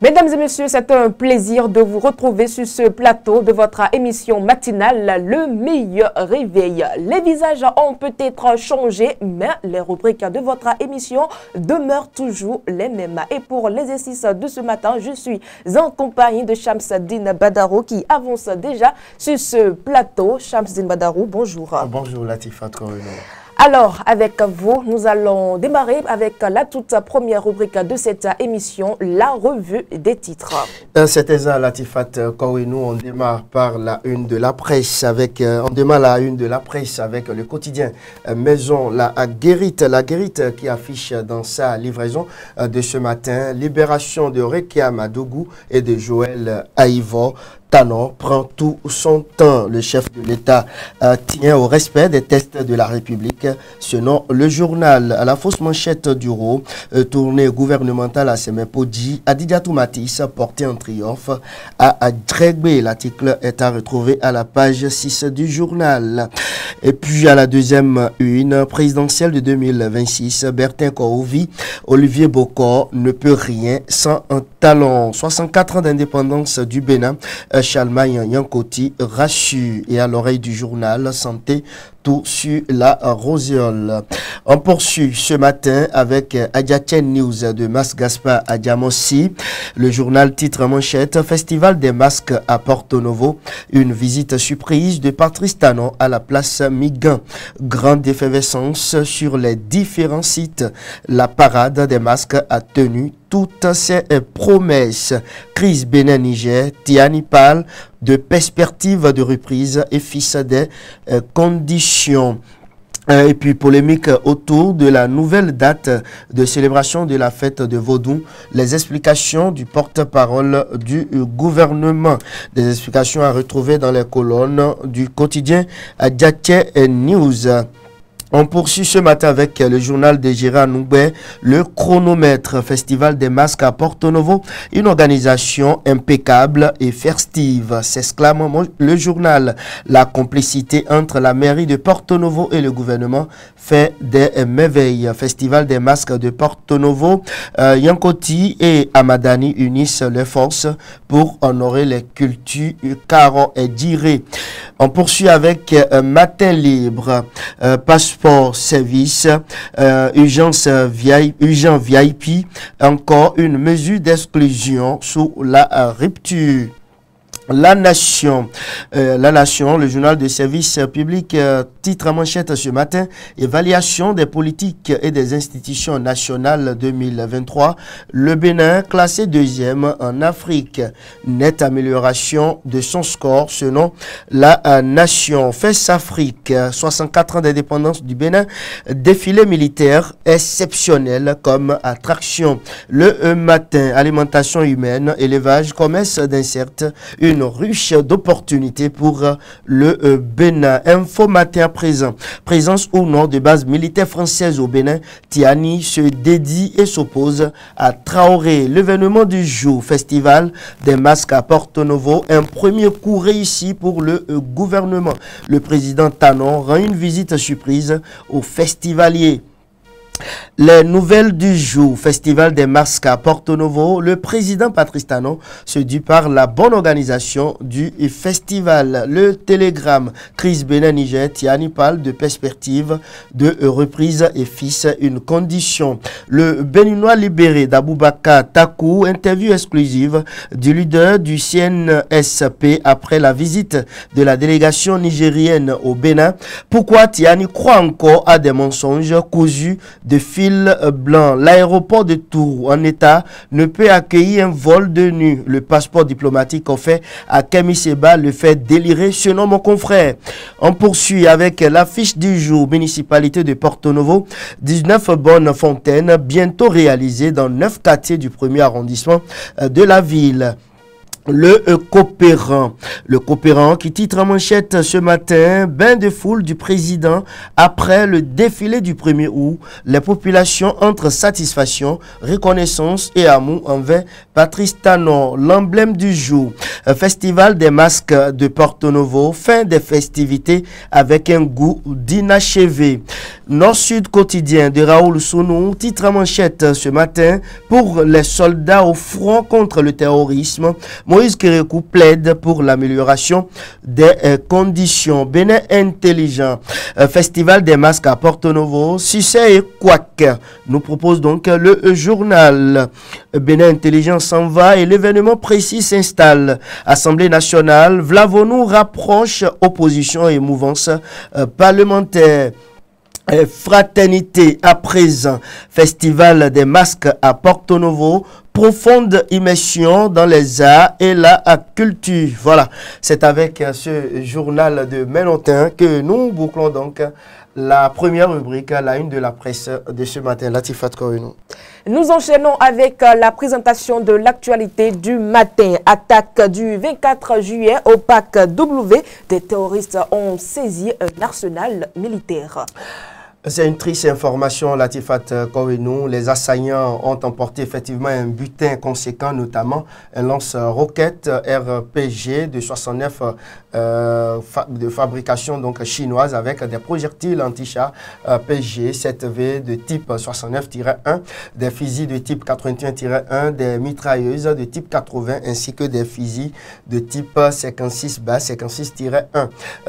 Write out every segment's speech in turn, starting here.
Mesdames et messieurs, c'est un plaisir de vous retrouver sur ce plateau de votre émission matinale, le meilleur réveil. Les visages ont peut-être changé, mais les rubriques de votre émission demeurent toujours les mêmes. Et pour l'exercice de ce matin, je suis en compagnie de Shamsuddin Badarou qui avance déjà sur ce plateau. Shamsuddin Badarou, bonjour. Bonjour Latifa Koreno. Alors, avec vous, nous allons démarrer avec la toute première rubrique de cette émission, la revue des titres. C'était ça, Latifat Koreno. On démarre par la une de la presse avec, le quotidien Maison La Guérite qui affiche dans sa livraison de ce matin libération de Rekia Madougou et de Joël Aïvo. Tanon prend tout son temps. Le chef de l'État tient au respect des tests de la République. Selon le journal, à la fausse manchette du RO, tournée gouvernementale à Semepodi, Adidiatou Matisse porté en triomphe à Drégbé. L'article est à retrouver à la page 6 du journal. Et puis à la deuxième une présidentielle de 2026, Bertin Kourovi, Olivier Bokor ne peut rien sans un talent. 64 ans d'indépendance du Bénin. Chalmagne Yankoti rassure. Et à l'oreille du journal Santé, tout sur la roséole. On poursuit ce matin avec Adjatien News de Mas Gaspard Adjamossi. Le journal titre manchette Festival des masques à Porto Novo. Une visite surprise de Patrice Talon à la place Migan. Grande effervescence sur les différents sites. La parade des masques a tenu toutes ces promesses. Crise Bénin-Niger, Tiani parle de perspectives de reprise et fils des conditions. Et puis polémique autour de la nouvelle date de célébration de la fête de Vaudou. Les explications du porte-parole du gouvernement. Des explications à retrouver dans les colonnes du quotidien Adjatien News. On poursuit ce matin avec le journal de Gérard Noubé, le chronomètre Festival des masques à Porto Novo, une organisation impeccable et festive, s'exclame le journal. La complicité entre la mairie de Porto Novo et le gouvernement fait des merveilles. Festival des masques de Porto Novo, Yankoti et Amadani unissent leurs forces pour honorer les cultures Caro et Diré. On poursuit avec Matin Libre, Passeport Service, Urgence VIP, encore une mesure d'exclusion sous la rupture. La Nation, le journal de service public, titre à manchette ce matin, évaluation des politiques et des institutions nationales 2023. Le Bénin, classé deuxième en Afrique. Nette amélioration de son score selon la Nation. Fes Afrique, 64 ans d'indépendance du Bénin. Défilé militaire exceptionnel comme attraction. Le matin, alimentation humaine, élevage, commerce d'insectes, une ruche d'opportunités pour le Bénin. Info matin présent. Présence ou non de base militaire française au Bénin. Tiani se dédie et s'oppose à Traoré. L'événement du jour, festival des masques à Porto Novo. Un premier coup réussi pour le gouvernement. Le président Tanon rend une visite surprise aux festivaliers. Les nouvelles du jour, Festival des masques à Porto Novo, le président Patrice Talon se dit par la bonne organisation du festival. Le télégramme, crise Bénin-Niger, Tiani parle de perspective de reprise et fils une condition. Le Béninois libéré d'Aboubakar Takou, interview exclusive du leader du CNSP après la visite de la délégation nigérienne au Bénin. Pourquoi Tiani croit encore à des mensonges cousus de fil blanc. L'aéroport de Tours en état ne peut accueillir un vol de nuit. Le passeport diplomatique offert à Kemi Seba le fait délirer, selon mon confrère. On poursuit avec l'affiche du jour. Municipalité de Porto Novo, 19 bonnes fontaines bientôt réalisées dans 9 quartiers du premier arrondissement de la ville. Le coopérant qui titre en manchette ce matin, bain de foule du président après le défilé du 1er août. Les populations entre satisfaction, reconnaissance et amour envers Patrice Talon, l'emblème du jour. Festival des masques de Porto Novo, fin des festivités avec un goût d'inachevé. Nord-Sud quotidien de Raoul Sounou, titre en manchette ce matin, pour les soldats au front contre le terrorisme. Moïse Kérékou plaide pour l'amélioration des conditions. Bénin intelligent. Festival des masques à Porto Novo. Succès et Quack nous propose donc le journal. Bénin intelligent s'en va et l'événement précis s'installe. Assemblée nationale. Vlavonou rapproche opposition et mouvance parlementaire. Fraternité à présent, festival des masques à Porto Novo, profonde immersion dans les arts et la culture. Voilà, c'est avec ce journal de Mélentin que nous bouclons donc la première rubrique, la une de la presse de ce matin. Latifat Korenou. Nous enchaînons avec la présentation de l'actualité du matin. Attaque du 24 juillet au PAC W. Des terroristes ont saisi un arsenal militaire. C'est une triste information, Latifat Korenou. Les assaillants ont emporté effectivement un butin conséquent, notamment un lance-roquette RPG de 69 de fabrication donc chinoise avec des projectiles anti-char PG 7V de type 69-1, des fusils de type 81-1, des mitrailleuses de type 80 ainsi que des fusils de type 56 bas 56-1.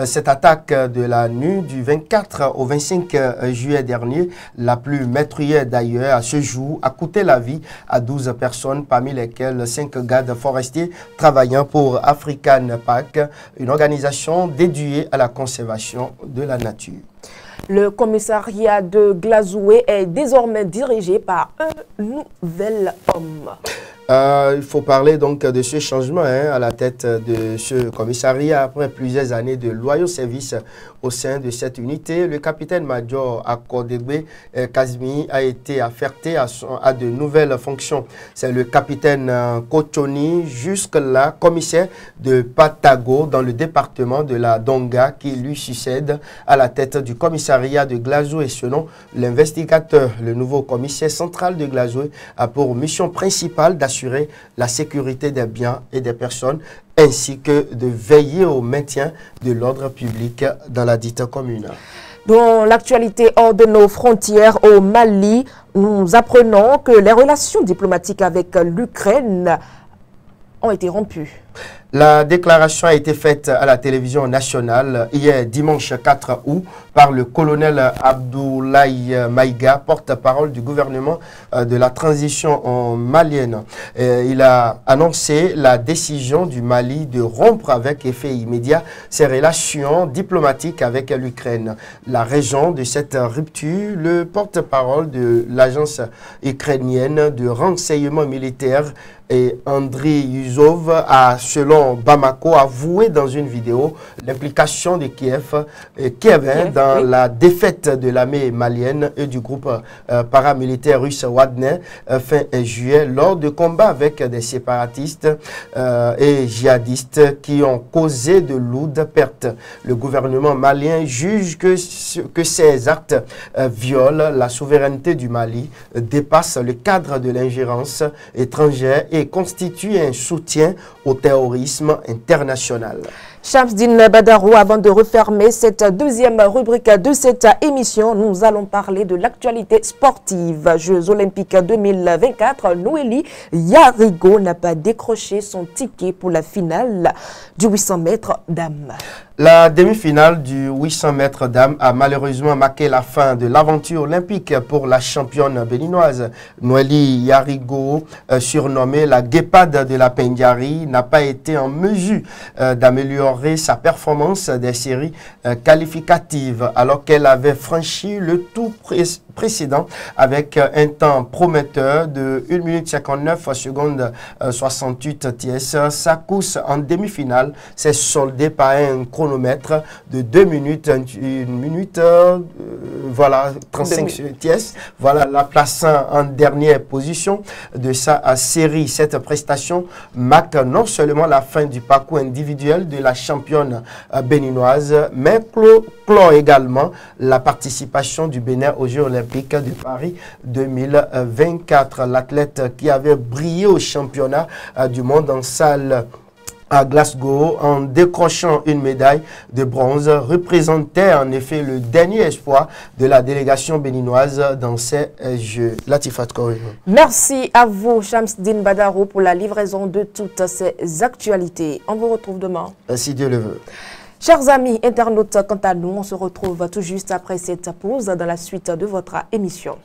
Cette attaque de la nuit du 24 au 25 juillet dernier, la plus meurtrière d'ailleurs à ce jour, a coûté la vie à 12 personnes, parmi lesquelles 5 gardes forestiers travaillant pour African Park, une organisation dédiée à la conservation de la nature. Le commissariat de Glazoué est désormais dirigé par un nouvel homme. Il faut parler donc de ce changement à la tête de ce commissariat après plusieurs années de loyaux services au sein de cette unité. Le capitaine-major Akodegbe Kazmi a été affecté à de nouvelles fonctions. C'est le capitaine Kochoni, jusque-là commissaire de Patago dans le département de la Donga, qui lui succède à la tête du commissariat de Glazoué. Selon l'investigateur, le nouveau commissaire central de Glazoué a pour mission principale d'assurer la sécurité des biens et des personnes, ainsi que de veiller au maintien de l'ordre public dans la dite commune. Dans l'actualité hors de nos frontières au Mali, nous apprenons que les relations diplomatiques avec l'Ukraine ont été rompues. La déclaration a été faite à la télévision nationale hier dimanche 4 août par le colonel Abdoulaye Maïga, porte-parole du gouvernement de la transition malienne. Il a annoncé la décision du Mali de rompre avec effet immédiat ses relations diplomatiques avec l'Ukraine. La raison de cette rupture, le porte-parole de l'agence ukrainienne de renseignement militaire et Andriy Yuzov a, selon Bamako, avoué dans une vidéo l'implication de Kiev dans la défaite de l'armée malienne et du groupe paramilitaire russe Wagner fin juillet lors de combats avec des séparatistes et djihadistes qui ont causé de lourdes pertes. Le gouvernement malien juge que ces actes violent la souveraineté du Mali, dépassent le cadre de l'ingérence étrangère et constituent un soutien au terrorisme international. Shamsdine Badarou, avant de refermer cette deuxième rubrique de cette émission, nous allons parler de l'actualité sportive. Jeux olympiques 2024, Noélie Yarigo n'a pas décroché son ticket pour la finale du 800 mètres dames. La demi-finale du 800 mètres dames a malheureusement marqué la fin de l'aventure olympique pour la championne béninoise. Noélie Yarigo, surnommée la guépade de la Pendjari, n'a pas été en mesure d'améliorer sa performance des séries qualificatives alors qu'elle avait franchi le tout précédent avec un temps prometteur de 1 minute 59 secondes 68 TS. Sa course en demi-finale s'est soldée par un chronomètre de 2 minutes, 1 minute, voilà, 35 TS. Voilà, la plaçant en dernière position de sa série. Cette prestation marque non seulement la fin du parcours individuel de la championne béninoise, mais clôt également la participation du Bénin aux Jeux olympiques de Paris 2024. L'athlète qui avait brillé au championnat du monde en salle à Glasgow en décrochant une médaille de bronze représentait en effet le dernier espoir de la délégation béninoise dans ces Jeux. Latifat Kouri. Merci à vous, Shamsdine Badaro, pour la livraison de toutes ces actualités. On vous retrouve demain. Si Dieu le veut. Chers amis internautes, quant à nous, on se retrouve tout juste après cette pause dans la suite de votre émission.